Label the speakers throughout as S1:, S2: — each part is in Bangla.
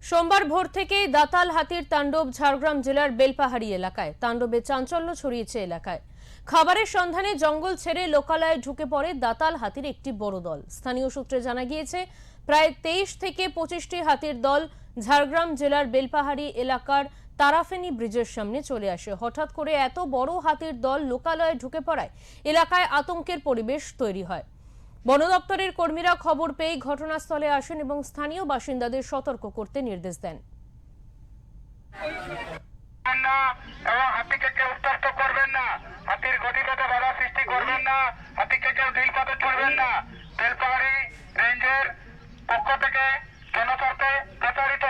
S1: সোমবার ভোর থেকেই দাতাল হাতির তাণ্ডব ঝাড়গ্রাম জেলার বেলপাহাড়ি এলাকায়। তাণ্ডবে চাঞ্চল্য ছড়িয়েছে এলাকায়। খাবারের সন্ধানে জঙ্গল ছেড়ে লোকালয়ে ঢুকে পড়ে দাতাল হাতির একটি বড় দল। স্থানীয় সূত্রে জানা গিয়েছে, প্রায় 23 থেকে 25টি হাতির দল ঝাড়গ্রাম জেলার বেলপাহাড়ি এলাকার তারাফেনী ব্রিজের সামনে চলে আসে। হঠাৎ করে এত বড় হাতির দল লোকালয়ে ঢুকে পড়ায় এলাকায় আতঙ্কের পরিবেশ তৈরি হয়। বন দপ্তরের কর্মীরা খবর পেয়ে ঘটনাস্থলে আসেন এবং স্থানীয় বাসিন্দাদের সতর্ক করতে নির্দেশ দেন।
S2: হাতিকে কেউ উত্তপ্ত করবেন না, হাতির গতিপথে বাধা সৃষ্টি করবেন না, হাতিকে কেউ ঢিল পথে ছুড়বেন না। বেলপাহাড়ি রেঞ্জের পক্ষ থেকে জনস্বার্থে প্রচারিত।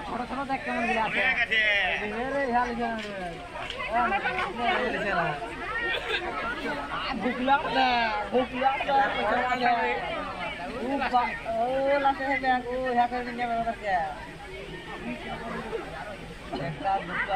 S3: ছোট ছোট দেখ কেমন গুলো আছে ভুকলাম না ভুকলাম একটা দুটো